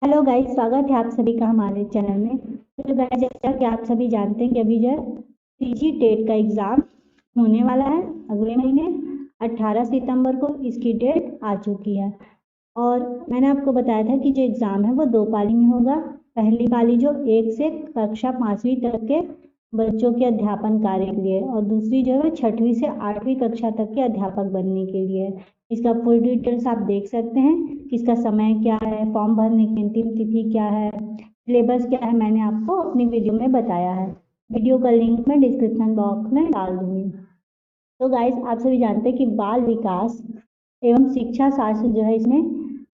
Hello guys, स्वागत है आप सभी का हमारे चैनल में। तो गाइस, जैसा कि आप सभी जानते हैं कि अभी जो पीजी टेट का एग्ज़ाम होने वाला है अगले महीने 18 सितंबर को इसकी डेट आ चुकी है। और मैंने आपको बताया था कि जो एग्ज़ाम है वो 2 पाली में होगा। पहली पाली जो 1 से कक्षा 5वीं तक के बच्चों के अध्यापन कार्य के लिए, और दूसरी जो है 6वीं से 8वीं कक्षा तक के अध्यापक बनने के लिए। इसका फुल डिटेल्स आप देख सकते हैं कि इसका समय क्या है, फॉर्म भरने की अंतिम तिथि क्या है, सिलेबस क्या है, मैंने आपको अपनी वीडियो में बताया है। वीडियो का लिंक मैं डिस्क्रिप्शन बॉक्स में डाल दूंगी। तो गाइस, आप सभी जानते हैं कि बाल विकास एवं शिक्षा शास्त्र जो है इसमें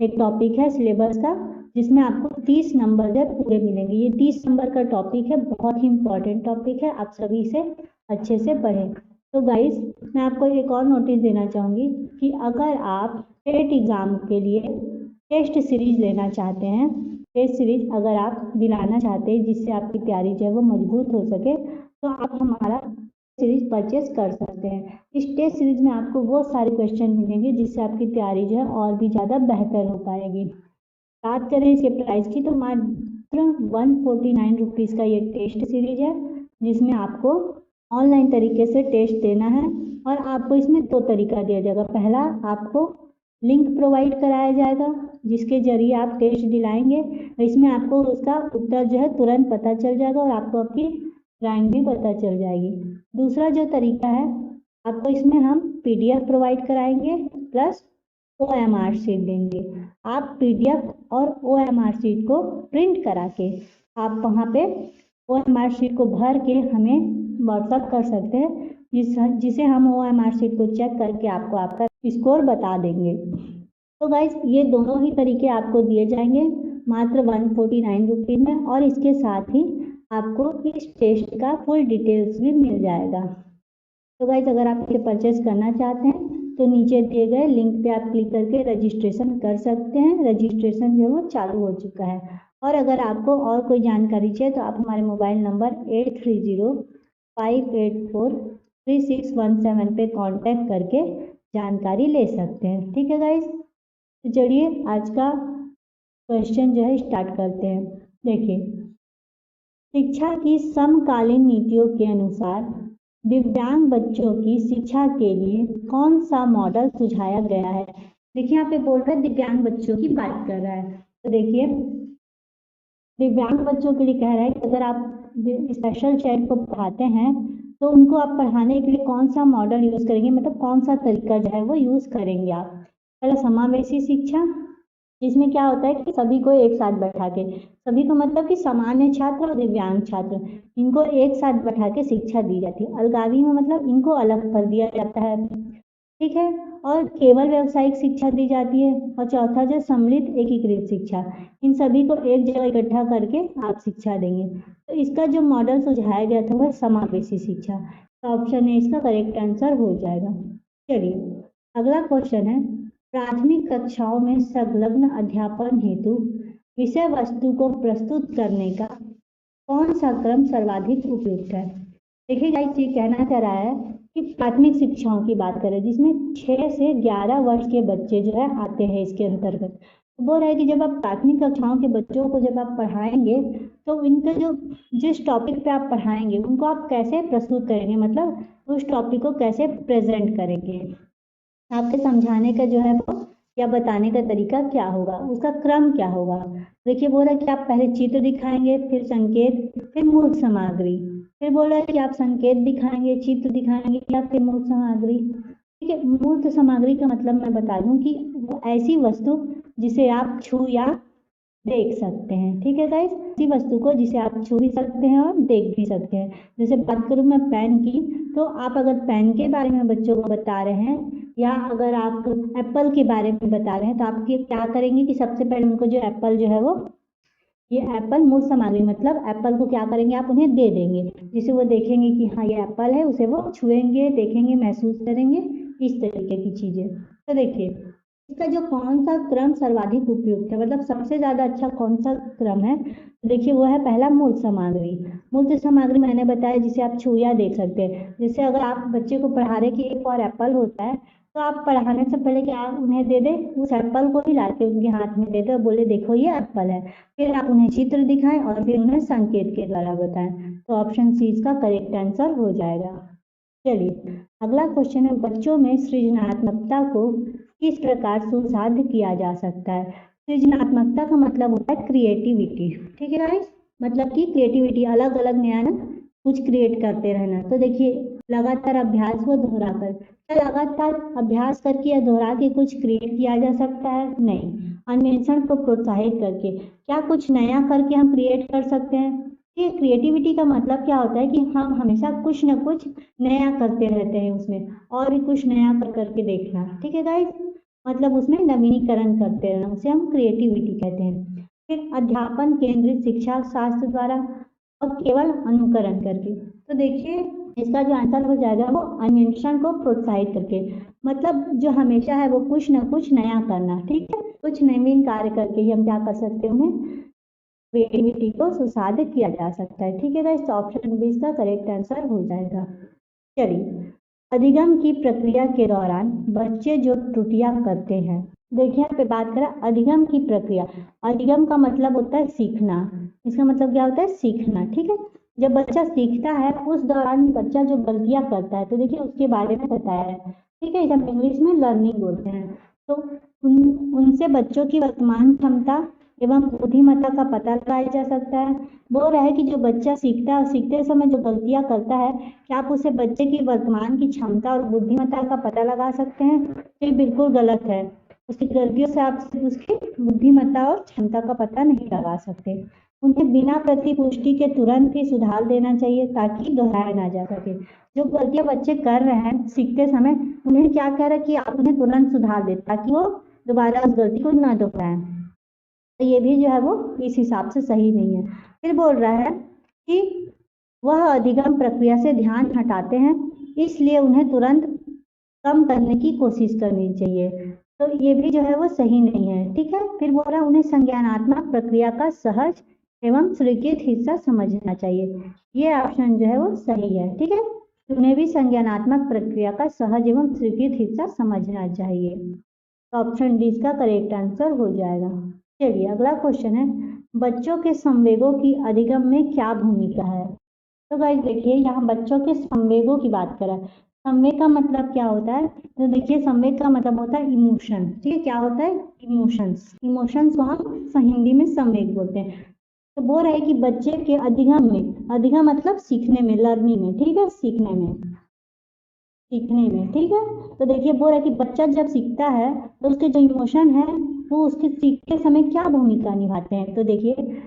एक टॉपिक है सिलेबस का, जिसमें आपको 30 नंबर जो पूरे मिलेंगे। ये 30 नंबर का टॉपिक है, बहुत ही इंपॉर्टेंट टॉपिक है, आप सभी इसे अच्छे से पढ़ें। तो गाइस, मैं आपको एक और नोटिस देना चाहूँगी कि अगर आप टेट एग्ज़ाम के लिए टेस्ट सीरीज लेना चाहते हैं, टेस्ट सीरीज अगर आप दिलाना चाहते हैं जिससे आपकी तैयारी जो है वो मजबूत हो सके, तो आप हमारा सीरीज परचेस कर सकते हैं। इस टेस्ट सीरीज में आपको वो सारे क्वेश्चन मिलेंगे जिससे आपकी तैयारी जो है और भी ज़्यादा बेहतर हो पाएगी। बात करें इसके प्राइस की, तो मात्र 149 रुपीज़ का ये टेस्ट सीरीज है, जिसमें आपको ऑनलाइन तरीके से टेस्ट देना है। और आपको इसमें 2 तरीका दिया जाएगा। पहला, आपको लिंक प्रोवाइड कराया जाएगा जिसके जरिए आप टेस्ट दिलाएंगे, इसमें आपको उसका उत्तर जो है तुरंत पता चल जाएगा और आपको आपकी रैंक भी पता चल जाएगी। दूसरा जो तरीका है, आपको इसमें हम पीडीएफ प्रोवाइड कराएंगे प्लस ओएमआर शीट देंगे। आप पीडीएफ और ओएमआर शीट को प्रिंट करा के आप वहाँ पे ओएमआर शीट को भर के हमें व्हाट्सअप कर सकते हैं, जिसे हम ओएमआर शीट को चेक करके आपको आपका स्कोर बता देंगे। तो गाइस, ये दोनों ही तरीके आपको दिए जाएंगे मात्र 149 रुपीज़ में, और इसके साथ ही आपको इस टेस्ट का फुल डिटेल्स भी मिल जाएगा। तो गाइस, अगर आप इसे परचेस करना चाहते हैं तो नीचे दिए गए लिंक पे आप क्लिक करके रजिस्ट्रेशन कर सकते हैं। रजिस्ट्रेशन जो है वो चालू हो चुका है। और अगर आपको और कोई जानकारी चाहिए तो आप हमारे मोबाइल नंबर 8305843617 पे कांटेक्ट करके जानकारी ले सकते हैं। ठीक है गाइस, तो चलिए आज का क्वेश्चन जो है स्टार्ट करते हैं। देखिए, शिक्षा की समकालीन नीतियों के अनुसार दिव्यांग बच्चों की शिक्षा के लिए कौन सा मॉडल सुझाया गया है। देखिए, यहाँ पे बोल रहे हैं दिव्यांग बच्चों की बात कर रहा है। तो देखिए, दिव्यांग बच्चों के लिए कह रहा है कि अगर आप स्पेशल चाइल्ड को पढ़ाते हैं तो उनको आप पढ़ाने के लिए कौन सा मॉडल यूज करेंगे, मतलब कौन सा तरीका जो है वो यूज करेंगे आप। पहले समावेशी शिक्षा, जिसमें क्या होता है कि सभी को एक साथ बैठा के, सभी को मतलब कि सामान्य छात्र और दिव्यांग छात्र, इनको एक साथ बैठा के शिक्षा दी जाती है। अलगावी में मतलब इनको अलग कर दिया जाता है, ठीक है। और केवल व्यावसायिक शिक्षा दी जाती है। और चौथा जो सम्मिलित एकीकृत शिक्षा, इन सभी को एक जगह इकट्ठा करके आप शिक्षा देंगे। तो इसका जो मॉडल सुझाया गया था वह समावेशी शिक्षा। तो ऑप्शन ए इसका करेक्ट आंसर हो जाएगा। चलिए, अगला क्वेश्चन है, प्राथमिक कक्षाओं में संलग्न अध्यापन हेतु विषय वस्तु को प्रस्तुत करने का कौन सा क्रम सर्वाधिक उपयुक्त है। देखिए गाइस, ये कहना चाह रहा है कि प्राथमिक शिक्षाओं की बात करें जिसमें 6 से 11 वर्ष के बच्चे जो है आते हैं इसके अंतर्गत। तो बोल रहा है कि जब आप प्राथमिक कक्षाओं के बच्चों को जब आप पढ़ाएंगे तो इनका जो जिस टॉपिक पे आप पढ़ाएंगे उनको आप कैसे प्रस्तुत करेंगे, मतलब उस टॉपिक को कैसे प्रेजेंट करेंगे, आपके समझाने का जो है वो या बताने का तरीका क्या होगा, उसका क्रम क्या होगा। देखिए, बोल रहा है कि आप पहले चित्र दिखाएंगे, फिर संकेत, फिर मूर्त सामग्री। फिर बोल रहा है कि आप संकेत दिखाएंगे, चित्र दिखाएंगे या फिर मूर्त सामग्री। ठीक है, मूर्त सामग्री का मतलब मैं बता दूं कि वो ऐसी वस्तु जिसे आप छू या देख सकते हैं। ठीक है गाइस, इसी वस्तु को जिसे आप छू भी सकते हैं और देख भी सकते हैं। जैसे बात करूं मैं पेन की, तो आप अगर पेन के बारे में बच्चों को बता रहे हैं या अगर आप एप्पल के बारे में बता रहे हैं तो आप क्या करेंगे कि सबसे पहले उनको जो एप्पल जो है वो, ये एप्पल मूल सामग्री मतलब एप्पल को क्या करेंगे आप उन्हें दे देंगे, जिसे वो देखेंगे कि हाँ ये एप्पल है, उसे वो छुएंगे, देखेंगे, महसूस करेंगे, इस तरीके की चीजें। तो देखिए, इसका जो कौन सा क्रम सर्वाधिक उपयुक्त है, मतलब सबसे ज्यादा अच्छा कौन सा क्रम है, तो देखिए वो है पहला मूल सामग्री। मूल सामग्री मैंने बताया जिसे आप छू या देख सकते हैं। जैसे अगर आप बच्चे को पढ़ा रहे कि एक और एप्पल होता है तो आप पढ़ाने से पहले क्या उन्हें दे दे, उस एप्पल को ही ला के उनके हाथ में दे दो, बोले देखो ये एप्पल है, फिर आप उन्हें चित्र दिखाएं और फिर उन्हें संकेत के द्वारा बताएं। तो ऑप्शन सी इसका करेक्ट आंसर हो जाएगा। चलिए अगला क्वेश्चन है, बच्चों में सृजनात्मकता को किस प्रकार सुसाध्य किया जा सकता है। सृजनात्मकता का मतलब होता है क्रिएटिविटी, ठीक है गाइस, मतलब कि क्रिएटिविटी, अलग अलग नया ना कुछ क्रिएट करते रहना। तो देखिए लगातार अभ्यास व दोहरा कर, क्या लगातार अभ्यास करके या दोहरा के कुछ क्रिएट किया जा सकता है? नहीं। अन्वेषण को प्रोत्साहित करके, क्या कुछ नया करके हम क्रिएट कर सकते हैं? ये क्रिएटिविटी का मतलब क्या होता है कि हम हमेशा कुछ न कुछ नया करते रहते हैं उसमें, और भी कुछ नया कर करके देखना, ठीक है गाइस, मतलब उसमें नवीनीकरण करते रहना, उसे हम क्रिएटिविटी कहते हैं। फिर अध्यापन केंद्रित शिक्षा शास्त्र द्वारा और केवल अनुकरण करके। तो देखिए इसका जो आंसर हो जाएगा वो अन्वेषण को प्रोत्साहित करके, मतलब जो हमेशा है वो कुछ न कुछ नया करना, ठीक है, कुछ नवीन कार्य करके ही हम क्या कर सकते हैं, उन्हें क्रिएटिविटी को सुसाध्य किया जा सकता है, ठीक है गाइस। तो ऑप्शन बी इसका करेक्ट आंसर हो जाएगा। चलिए अधिगम की प्रक्रिया के दौरान बच्चे जो त्रुटियां करते हैं, देखिए यहाँ पे बात करें अधिगम की प्रक्रिया, अधिगम का मतलब होता है सीखना, इसका मतलब क्या होता है, सीखना, ठीक है। जब बच्चा सीखता है उस दौरान बच्चा जो गलतियां करता है, तो देखिए उसके बारे में बताया है, ठीक है, जब इंग्लिश में लर्निंग बोलते हैं। तो उनसे बच्चों की वर्तमान क्षमता एवं बुद्धिमत्ता का पता लगाया जा सकता है। बोल रहा है कि जो बच्चा सीखता है, सीखते समय जो गलतियां करता है, क्या आप उसे बच्चे की वर्तमान की क्षमता और बुद्धिमत्ता का पता लगा सकते हैं? ये बिल्कुल गलत है, उसकी गलतियों से आप उसकी बुद्धिमत्ता और क्षमता का पता नहीं लगा सकते। उन्हें बिना प्रतिपुष्टि के तुरंत ही सुधार देना चाहिए ताकि दोहराया ना जा सके। जो गलतियां बच्चे कर रहे हैं सीखते समय, उन्हें क्या कह रहा है कि आप उन्हें तुरंत सुधार दें ताकि वो दोबारा उस गलती को ना दोहराएं। तो ये भी जो है वो इस हिसाब से सही नहीं है। फिर बोल रहा है कि वह अधिगम प्रक्रिया से ध्यान हटाते हैं, इसलिए उन्हें तुरंत कम करने की कोशिश करनी चाहिए। तो ये भी जो है वो सही नहीं है, ठीक है। फिर बोल रहा है उन्हें संज्ञानात्मक प्रक्रिया का सहज एवं स्वीकृत हिस्सा समझना चाहिए। ये ऑप्शन जो है वो सही है, ठीक है, उन्हें भी संज्ञानात्मक प्रक्रिया का सहज एवं स्वीकृत हिस्सा समझना चाहिए। तो ऑप्शन डी इसका करेक्ट आंसर हो जाएगा। चलिए अगला क्वेश्चन है, बच्चों के संवेगों की अधिगम में क्या भूमिका है। तो गाइस देखिए यहाँ बच्चों के संवेगों की बात करें, संवेग का मतलब क्या होता है, तो देखिए संवेग का मतलब होता है इमोशन, ठीक है, क्या होता है, इमोशंस, इमोशंस को हम हिंदी में संवेग बोलते हैं। तो बोल रहा है कि बच्चे के अधिगम में, अधिगम मतलब सीखने में, लर्निंग में, ठीक है, सीखने में, सीखने में, ठीक है। तो देखिए बोल रहा है कि बच्चा जब सीखता है तो उसके जो इमोशन है वो उसके सीखते समय क्या भूमिका निभाते हैं। तो देखिए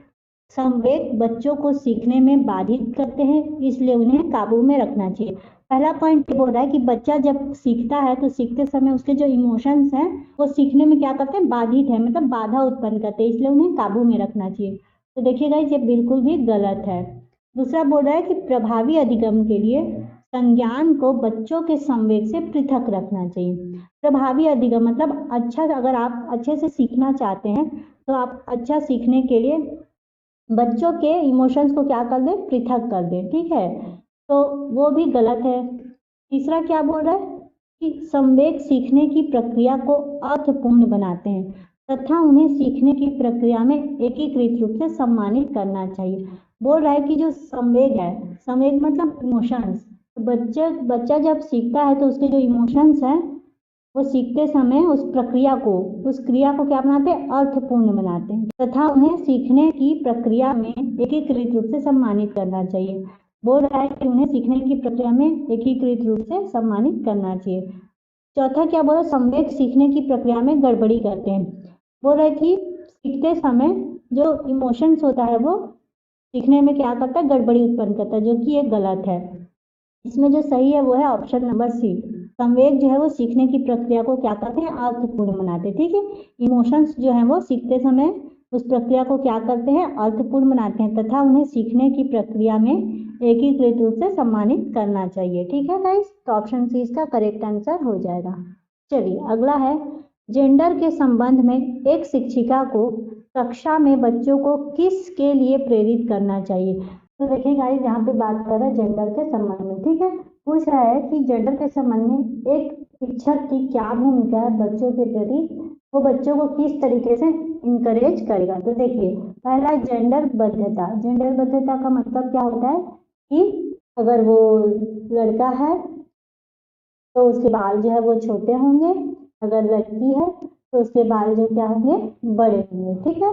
संवेग बच्चों को सीखने में बाधित करते हैं, इसलिए उन्हें काबू में रखना चाहिए। पहला पॉइंट बोल रहा है कि बच्चा जब सीखता है तो सीखते समय उसके जो इमोशंस हैं वो सीखने में क्या करते हैं, बाधित है, मतलब बाधा उत्पन्न करते हैं, इसलिए उन्हें काबू में रखना चाहिए। तो देखिए गाइस ये बिल्कुल भी गलत है। दूसरा बोल रहा है कि प्रभावी अधिगम के लिए संज्ञान को बच्चों के संवेग से पृथक रखना चाहिए। प्रभावी अधिगम मतलब अच्छा, अगर आप अच्छे से सीखना चाहते हैं तो आप अच्छा सीखने के लिए बच्चों के इमोशंस को क्या कर दें, पृथक कर दें, ठीक है, तो वो भी गलत है। तीसरा क्या बोल रहा है कि संवेग सीखने की प्रक्रिया को अर्थपूर्ण बनाते हैं तथा उन्हें सीखने की प्रक्रिया में एकीकृत रूप से सम्मानित करना चाहिए। बोल रहा है कि जो संवेग है, संवेग मतलब इमोशंस, बच्चा जब सीखता है तो उसके जो इमोशंस हैं वो सीखते समय उस प्रक्रिया को, उस क्रिया को क्या बनाते हैं, अर्थपूर्ण बनाते हैं तथा उन्हें सीखने की प्रक्रिया में एकीकृत रूप से सम्मानित करना चाहिए। बोल रहा है कि उन्हें सीखने की प्रक्रिया में एकीकृत रूप से सम्मानित करना चाहिए। चौथा क्या बोला, संवेग सीखने की प्रक्रिया में गड़बड़ी करते हैं। बोल रहे कि सीखते समय जो इमोशंस होता है वो सीखने में क्या करता है, गड़बड़ी उत्पन्न करता है, जो कि ये गलत है। इसमें जो सही है वो है ऑप्शन नंबर सी, संवेग जो है वो सीखने की प्रक्रिया को क्या करते हैं, अर्थपूर्ण बनाते हैं, ठीक है। इमोशंस जो है वो सीखते समय उस प्रक्रिया को क्या करते हैं, अर्थपूर्ण बनाते हैं तथा उन्हें सीखने की प्रक्रिया में एकीकृत रूप से सम्मानित करना चाहिए, ठीक है गाइस। तो ऑप्शन सी इसका करेक्ट आंसर हो जाएगा। चलिए अगला है, जेंडर के संबंध में एक शिक्षिका को कक्षा में बच्चों को किस के लिए प्रेरित करना चाहिए। तो देखिए गाइस यहाँ पे बात कर रहे हैं जेंडर के संबंध में, ठीक है, पूछ रहा है कि जेंडर के संबंध में एक शिक्षक की क्या भूमिका है बच्चों के प्रति, वो बच्चों को किस तरीके से इंकरेज करेगा। तो देखिए, पहला जेंडर बद्धता। जेंडर बद्धता का मतलब क्या होता है कि अगर वो लड़का है तो उसके बाल जो है वो छोटे होंगे, अगर लड़की है तो उसके बाल जो क्या होंगे, बड़े होंगे। ठीक है।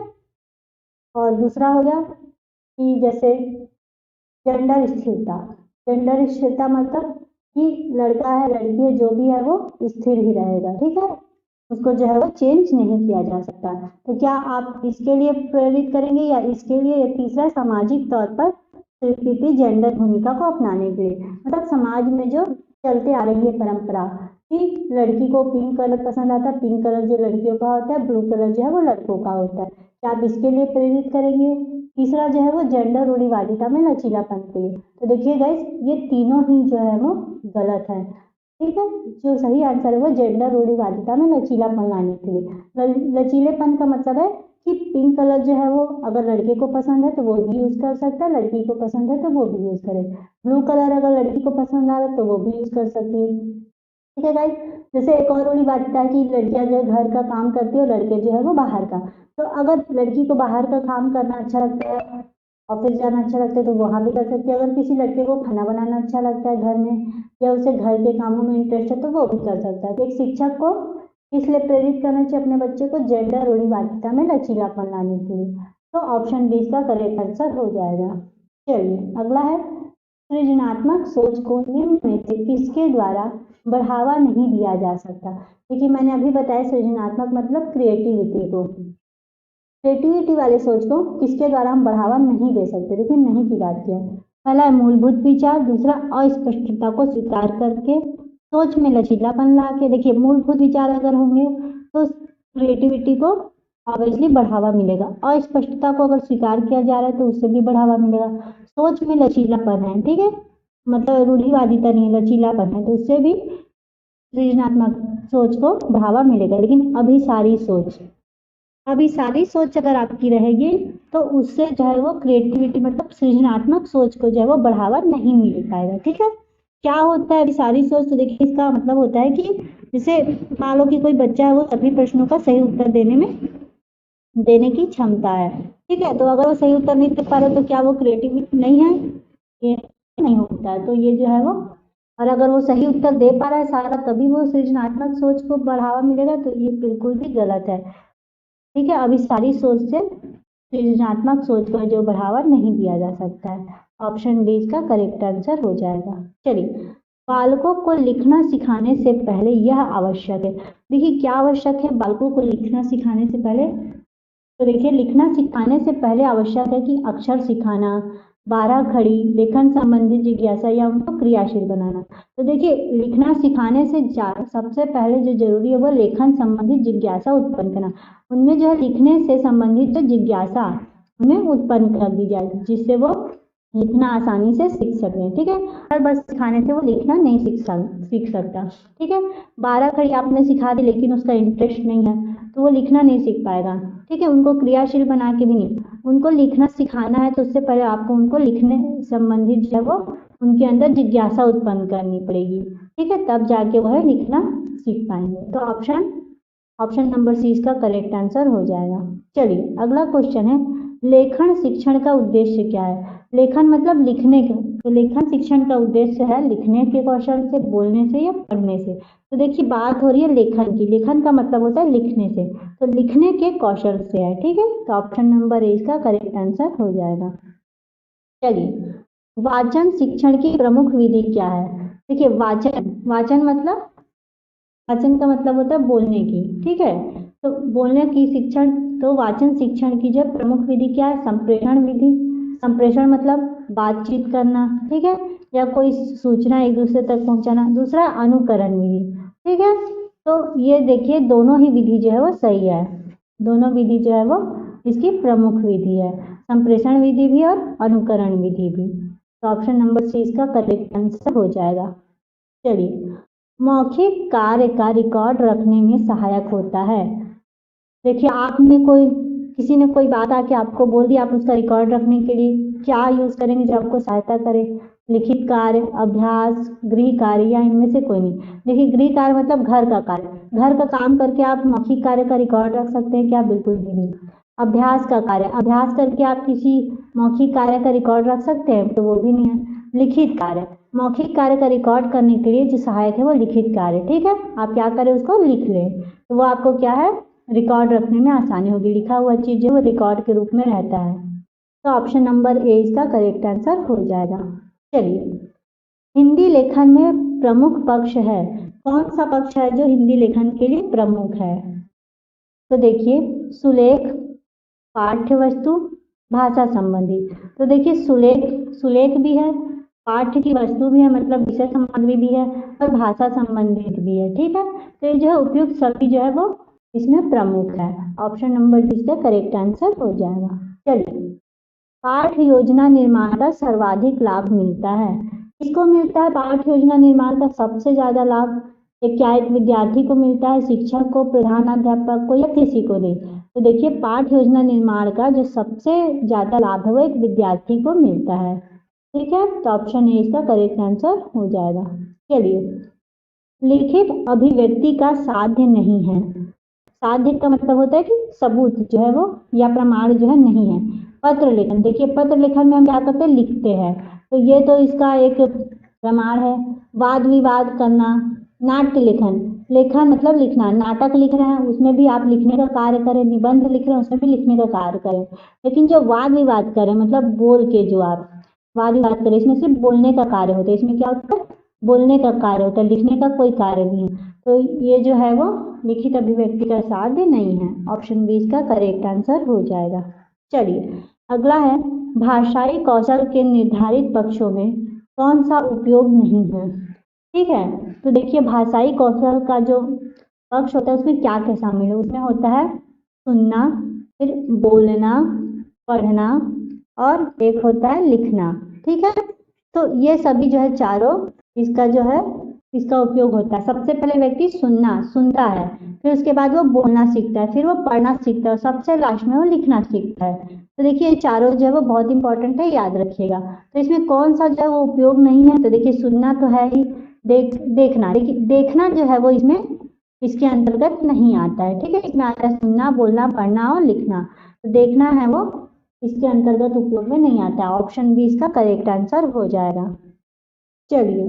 और दूसरा हो गया कि जैसे जेंडर स्थिरता। जेंडर स्थिरता मतलब कि लड़का है लड़की है जो भी है वो स्थिर ही रहेगा। ठीक है, उसको जो है वो चेंज नहीं किया जा सकता। तो क्या आप इसके लिए प्रेरित करेंगे या इसके लिए? ये तीसरा, सामाजिक तौर पर स्वीकृति जेंडर भूमिका को अपनाने के लिए, मतलब समाज में जो चलते आ रही है परंपरा कि लड़की को पिंक कलर पसंद आता है, पिंक कलर जो लड़कियों का होता है, ब्लू कलर जो है वो लड़कों का होता है, क्या आप इसके लिए प्रेरित करेंगे? तीसरा जो है वो जेंडर रूढ़िवादिता में लचीलापन के लिए। तो देखिए गाइस, ये तीनों ही जो है वो गलत है। ठीक है, जो सही आंसर है वो जेंडर रूढ़िवादिता में लचीलापन लाने के लिए। लचीलेपन का मतलब है कि पिंक कलर जो है वो अगर लड़के को पसंद है तो वो भी यूज कर सकता है, लड़की को पसंद है तो वो भी यूज करे। ब्लू कलर अगर लड़की को पसंद आ रहा है तो वो भी यूज कर सकती है। ठीक है गाइस। जैसे एक और बड़ी बात है कि लड़कियां जो है घर का काम करती है और लड़के जो है वो बाहर का। तो अगर लड़की को बाहर का काम करना अच्छा लगता है, ऑफिस जाना अच्छा लगता है, तो वहां भी कर सकती है। अगर किसी लड़के को खाना बनाना अच्छा लगता है घर में, या उसे घर के कामों में इंटरेस्ट है, तो वो भी कर सकता है। तो एक शिक्षक को इसलिए प्रेरित करना चाहिए अपने बच्चे को जेंडर रूढ़िवादिता में लचीलापन लाने के लिए। तो ऑप्शन बी इसका करेक्ट आंसर हो जाएगा। चलिए अगला है, सृजनात्मक सोच को निम्न में से किसके द्वारा बढ़ावा नहीं दिया जा सकता। देखिए, मैंने अभी बताया सृजनात्मक मतलब क्रिएटिविटी को। क्रिएटिविटी वाले सोच को किसके द्वारा हम बढ़ावा नहीं दे सकते। देखिए, नहीं की बात किया। पहला है मूलभूत विचार, दूसरा अस्पष्टता को स्वीकार करके, सोच में लचीलापन ला के। देखिए, मूलभूत विचार अगर होंगे तो क्रिएटिविटी को ऑब्वियसली बढ़ावा मिलेगा। अस्पष्टता को अगर स्वीकार किया जा रहा है तो उससे भी बढ़ावा मिलेगा। सोच में लचीलापन है, ठीक है, मतलब रूढ़िवादिता नहीं, लचीलापन है, तो उससे भी सृजनात्मक सोच को बढ़ावा मिलेगा। लेकिन अभी सारी सोच अगर आपकी रहेगी तो उससे जो है वो क्रिएटिविटी मतलब सृजनात्मक सोच को जो है वो बढ़ावा नहीं मिल पाएगा। ठीक है, क्या होता है अभी सारी सोच? तो देखिए, इसका मतलब होता है कि जैसे मान लो कि कोई बच्चा है, वो सभी प्रश्नों का सही उत्तर देने की क्षमता है। ठीक है, तो अगर वो सही उत्तर नहीं दे पा रहे तो क्या वो क्रिएटिविटी नहीं है? ये नहीं होता है। तो ये जो है वो, और अगर वो सही उत्तर दे पा रहा है सारा तभी वो सृजनात्मक सोच को बढ़ावा मिलेगा, तो ये बिल्कुल भी गलत है। ठीक है, अभी सारी सोच से सृजनात्मक सोच को जो बढ़ावा नहीं दिया जा सकता है। ऑप्शन डी इसका करेक्ट आंसर हो जाएगा। चलिए, बालकों को लिखना सिखाने से पहले यह आवश्यक है। देखिए, क्या आवश्यक है बालकों को लिखना सिखाने से पहले? तो देखिए, लिखना सिखाने से पहले आवश्यक है कि अक्षर सिखाना, बारह खड़ी, लेखन संबंधी जिज्ञासा या उनको क्रियाशील बनाना। तो देखिए, लिखना सिखाने से सबसे पहले जो जरूरी है वो लेखन संबंधित जिज्ञासा उत्पन्न करना। उनमें जो है लिखने से संबंधित जो जिज्ञासा उन्हें उत्पन्न कर दी जाए, जिससे वो लिखना आसानी से सीख सके। ठीक है, और बस सिखाने से वो लिखना नहीं सीख सकता। ठीक है, बारह खड़ी आपने सिखा दी लेकिन उसका इंटरेस्ट नहीं है तो वो लिखना नहीं सीख पाएगा। ठीक है, उनको क्रियाशील बना के भी नहीं, उनको लिखना सिखाना है तो उससे पहले आपको उनको लिखने संबंधित जो है वो उनके अंदर जिज्ञासा उत्पन्न करनी पड़ेगी। ठीक है, तब जाके वह लिखना सीख पाएंगे। तो ऑप्शन नंबर सी इसका करेक्ट आंसर हो जाएगा। चलिए अगला क्वेश्चन है, लेखन शिक्षण का उद्देश्य क्या है? लेखन मतलब लिखने का, तो लेखन शिक्षण का उद्देश्य है लिखने के कौशल से, बोलने से या पढ़ने से। तो देखिए, बात हो रही है लेखन की। लेखन का मतलब होता है लिखने से, तो लिखने के कौशल से है। ठीक है, तो ऑप्शन नंबर ए इसका करेक्ट आंसर हो जाएगा। चलिए, वाचन शिक्षण की प्रमुख विधि क्या है? देखिए, वाचन मतलब, वाचन का मतलब होता है बोलने की। ठीक है, तो बोलने की शिक्षण, तो वाचन शिक्षण की जो प्रमुख विधि क्या है? संप्रेषण विधि। संप्रेषण मतलब बातचीत करना, ठीक है, या कोई सूचना एक दूसरे तक पहुंचाना। दूसरा अनुकरण विधि। ठीक है, तो ये देखिए, दोनों ही विधि जो है वो सही है। दोनों विधि जो है वो इसकी प्रमुख विधि है, संप्रेषण विधि भी और अनुकरण विधि भी। तो ऑप्शन नंबर सी इसका करेक्ट आंसर हो जाएगा। चलिए, मौखिक कार्य का रिकॉर्ड रखने में सहायक होता है। देखिए, किसी ने कोई बात आके आपको बोल दी, आप उसका रिकॉर्ड रखने के लिए क्या यूज करेंगे जो आपको सहायता करे? लिखित कार्य, अभ्यास, गृह कार्य या इनमें से कोई नहीं। देखिए गृह कार्य मतलब घर का कार्य, घर का काम करके आप मौखिक कार्य का रिकॉर्ड रख सकते हैं क्या? बिल्कुल भी नहीं। अभ्यास का कार्य, अभ्यास करके आप किसी मौखिक कार्य का रिकॉर्ड रख सकते हैं? तो वो भी नहीं है। लिखित कार्य, मौखिक कार्य का रिकॉर्ड करने के लिए जो सहायक है वो लिखित कार्य, ठीक है। आप क्या करें, उसको लिख लें, तो वो आपको क्या है, रिकॉर्ड रखने में आसानी होगी। लिखा हुआ चीज जो वो रिकॉर्ड के रूप में रहता है। तो ऑप्शन नंबर ए इसका करेक्ट आंसर हो जाएगा। चलिए, हिंदी लेखन में प्रमुख पक्ष है, कौन सा पक्ष है जो हिंदी लेखन के लिए प्रमुख है? तो देखिए, सुलेख, पाठ्य वस्तु, भाषा संबंधी। तो देखिए सुलेख भी है, पाठ्य की वस्तु भी है मतलब विषय सामग्री भी है, और भाषा संबंधित भी है, ठीक है। तो ये जो है उपयुक्त सभी जो है वो इसमें प्रमुख है। ऑप्शन नंबर डी इसका करेक्ट आंसर हो जाएगा। चलिए, पाठ योजना निर्माण का सर्वाधिक लाभ मिलता है, किसको मिलता है पाठ योजना निर्माण का सबसे ज्यादा लाभ? क्या एक विद्यार्थी को मिलता है, शिक्षक को, प्रधानाध्यापक को, या किसी को नहीं? तो देखिए, पाठ योजना निर्माण का जो सबसे ज्यादा लाभ है वो एक विद्यार्थी को मिलता है, ठीक है। तो ऑप्शन ए इसका करेक्ट आंसर हो जाएगा। चलिए, लिखित अभिव्यक्ति का साध्य नहीं है, साध्य का मतलब होता है कि सबूत जो है वो या प्रमाण जो है नहीं है। पत्र लेखन, देखिए पत्र लेखन में हम क्या करते हैं, लिखते हैं, तो ये तो इसका एक प्रमाण है। वाद विवाद करना, नाट्य लेखन, लेखन मतलब लिखना, नाटक लिख रहे हैं उसमें भी आप लिखने का कार्य करें, निबंध लिख रहे हैं उसमें भी लिखने का कार्य करें। लेकिन जो वाद विवाद करें मतलब बोल के जो आप वाद विवाद करें, इसमें सिर्फ बोलने का कार्य होता है, इसमें क्या होता है, बोलने का कार्य होता है, लिखने का कोई कार्य नहीं है। तो ये जो है वो लिखित अभिव्यक्ति का साध्य नहीं है। ऑप्शन बी इसका करेक्ट आंसर हो जाएगा। चलिए, अगला है, भाषाई कौशल के निर्धारित पक्षों में कौन सा उपयोग नहीं है, ठीक है। तो देखिए, भाषाई कौशल का जो पक्ष होता है उसमें क्या क्या शामिल है? उसमें होता है सुनना, फिर बोलना, पढ़ना, और एक होता है लिखना, ठीक है। तो ये सभी जो है चारों इसका जो है इसका उपयोग होता है। सबसे पहले व्यक्ति सुनता है, फिर उसके बाद वो बोलना सीखता है, फिर वो पढ़ना सीखता है, और सबसे लास्ट में वो लिखना सीखता है। तो देखिए, ये चारों जो है वो बहुत इंपॉर्टेंट है, याद रखिएगा। तो इसमें कौन सा जो है वो उपयोग नहीं है? तो देखिए, सुनना तो है ही, देखना, देखिए देखना जो है वो इसमें इसके अंतर्गत नहीं आता है, ठीक है। इसमें आता है सुनना, बोलना, पढ़ना और लिखना। तो देखना है वो इसके अंतर्गत उपयोग में नहीं आता है। ऑप्शन बी इसका करेक्ट आंसर हो जाएगा। चलिए,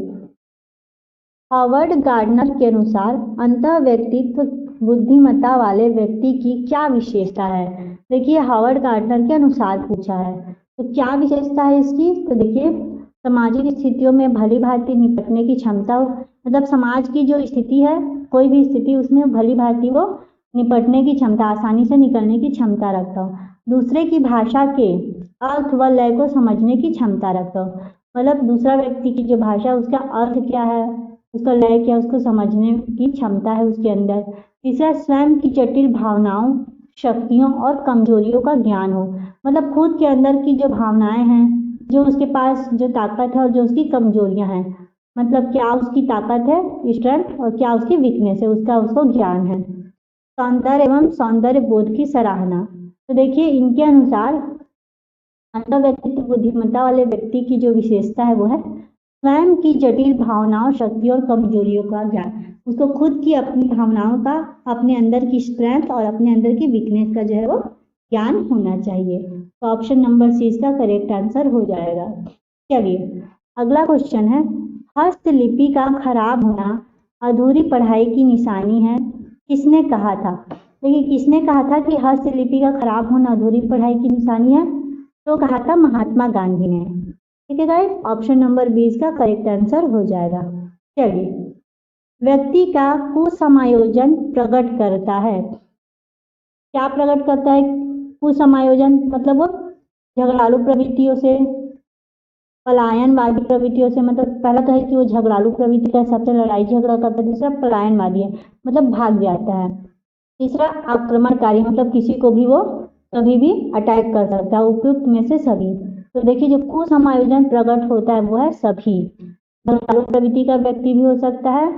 हॉवर्ड गार्डनर के अनुसार अंतः व्यक्तित्व बुद्धिमत्ता वाले व्यक्ति की क्या विशेषता है? देखिए, हॉवर्ड गार्डनर के अनुसार पूछा है, तो क्या विशेषता है इसकी? तो देखिए, सामाजिक स्थितियों में भली भांति निपटने की क्षमता, मतलब समाज की जो स्थिति है, कोई भी स्थिति उसमें भली भांति वो निपटने की क्षमता, आसानी से निकलने की क्षमता रखता हो। दूसरे की भाषा के अर्थ व लय को समझने की क्षमता रखता हो, मतलब दूसरा व्यक्ति की जो भाषा है उसका अर्थ क्या है, उसका लय क्या, उसको समझने की क्षमता है उसके अंदर। तीसरा, स्वयं की जटिल भावनाओं, शक्तियों और कमजोरियों का ज्ञान हो, मतलब खुद के अंदर की जो भावनाएं हैं, जो उसके पास जो ताकत है और जो उसकी कमजोरियां हैं, मतलब क्या उसकी ताकत है, स्ट्रेंथ, और क्या उसकी वीकनेस है, उसका उसको ज्ञान है। सौंदर्य एवं सौंदर्य बोध की सराहना, तो देखिए इनके अनुसार अंतः व्यक्तित्व बुद्धिमत्ता वाले व्यक्ति की जो विशेषता है वो है स्वयं की जटिल भावनाओं, शक्तियों और कमजोरियों का ज्ञान। उसको खुद की अपनी भावनाओं का, अपने अंदर की स्ट्रेंथ और अपने अंदर की वीकनेस का जो है वो ज्ञान होना चाहिए। तो ऑप्शन नंबर सी इसका करेक्ट आंसर हो जाएगा। चलिए, अगला क्वेश्चन है, हस्तलिपि का खराब होना अधूरी पढ़ाई की निशानी है, किसने कहा था? देखिए, किसने कहा था कि हस्तलिपि का खराब होना अधूरी पढ़ाई की निशानी है? तो कहा था महात्मा गांधी ने, ठीक है गाइस। ऑप्शन नंबर 20 का करेक्ट आंसर हो जाएगा। चलिए, व्यक्ति का कुसमायोजन प्रकट करता है, क्या प्रकट करता है कुसमायोजन? मतलब वो झगड़ालू प्रवृत्तियों से, पलायनवादी प्रवृत्तियों से, मतलब पहला तो है कि वो झगड़ालू प्रवृत्ति का सबसे लड़ाई झगड़ा करता है। दूसरा, पलायनवादी है मतलब भाग जाता है। तीसरा, आक्रमणकारी, मतलब किसी को भी वो कभी भी अटैक कर सकता है। उपयुक्त में से सभी। तो देखिए, जो कुसमायोजन प्रकट होता है वो है सभी, झगड़ालू प्रवृत्ति का व्यक्ति भी हो सकता है,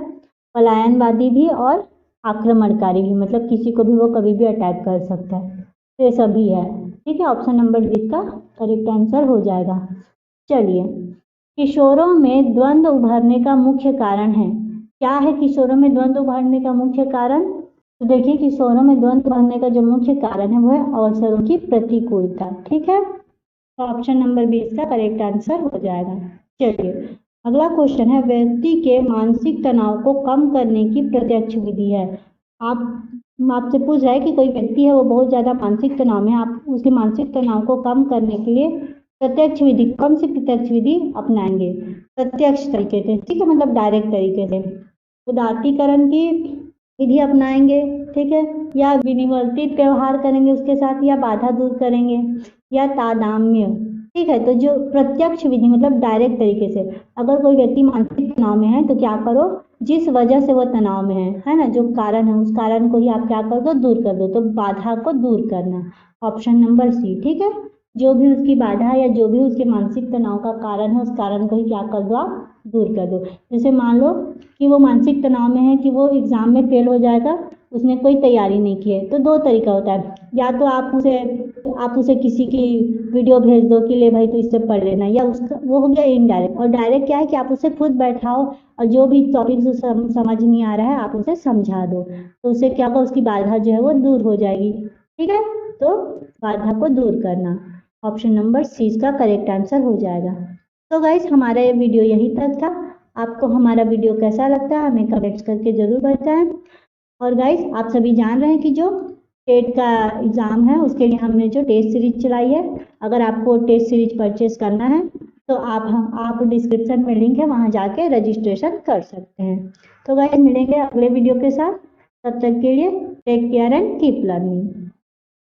पलायनवादी भी, और आक्रमणकारी भी, मतलब किसी को भी वो कभी भी अटैक कर सकता है। तो ये सभी है, ठीक है। ऑप्शन नंबर 20 का करेक्ट आंसर हो जाएगा। चलिए, किशोरों में द्वंद्व उभरने का मुख्य कारण है। क्या है किशोरों में द्वंद्व उभरने का मुख्य कारण? तो देखिए किशोरों में द्वंद्व उभरने का जो मुख्य कारण है वो है अवसरों की प्रतिकूलता। ठीक है, तो ऑप्शन नंबर बी इसका करेक्ट आंसर हो जाएगा। चलिए अगला क्वेश्चन है, व्यक्ति के मानसिक तनाव को कम करने की प्रत्यक्ष विधि है। आपसे पूछ रहा है कि कोई व्यक्ति है वो बहुत ज्यादा मानसिक तनाव में, आप उसके मानसिक तनाव को कम करने के लिए प्रत्यक्ष विधि, कौन सी प्रत्यक्ष विधि अपनाएंगे? प्रत्यक्ष तरीके से, ठीक है, मतलब डायरेक्ट तरीके से उदात्तीकरण की विधि अपनाएंगे, ठीक है, या विनिवर्तित व्यवहार करेंगे उसके साथ, या बाधा दूर करेंगे, या तादात्म्य। ठीक है, तो जो प्रत्यक्ष विधि मतलब डायरेक्ट तरीके से, अगर कोई व्यक्ति मानसिक तनाव में है तो क्या करो, जिस वजह से वो तनाव में है ना, जो कारण है उस कारण को ही आप क्या कर दो, दूर कर दो, तो बाधा को दूर करना, ऑप्शन नंबर सी। ठीक है, जो भी उसकी बाधा या जो भी उसके मानसिक तनाव का कारण है उस कारण को ही क्या कर दो, आप दूर कर दो। जैसे मान लो कि वो मानसिक तनाव में है कि वो एग्जाम में फेल हो जाएगा, उसने कोई तैयारी नहीं की है, तो दो तरीका होता है, या तो आप उसे किसी की वीडियो भेज दो कि ले भाई तू इससे पढ़ लेना, या उसका वो हो गया इनडायरेक्ट। और डायरेक्ट क्या है कि आप उसे खुद बैठाओ और जो भी टॉपिक समझ नहीं आ रहा है आप उसे समझा दो, तो उससे क्या होगा, उसकी बाधा जो है वो दूर हो जाएगी। ठीक है, तो बाधा को दूर करना, ऑप्शन नंबर सी इसका करेक्ट आंसर हो जाएगा। तो गाइस हमारा ये वीडियो यहीं तक था। आपको हमारा वीडियो कैसा लगता है हमें कमेंट्स करके जरूर बताएं। और गाइस आप सभी जान रहे हैं कि जो टेट का एग्ज़ाम है उसके लिए हमने जो टेस्ट सीरीज चलाई है, अगर आपको टेस्ट सीरीज परचेस करना है तो आप डिस्क्रिप्शन में लिंक है, वहाँ जाके रजिस्ट्रेशन कर सकते हैं। तो गाइस मिलेंगे अगले वीडियो के साथ, तब तक के लिए take care and keep learning.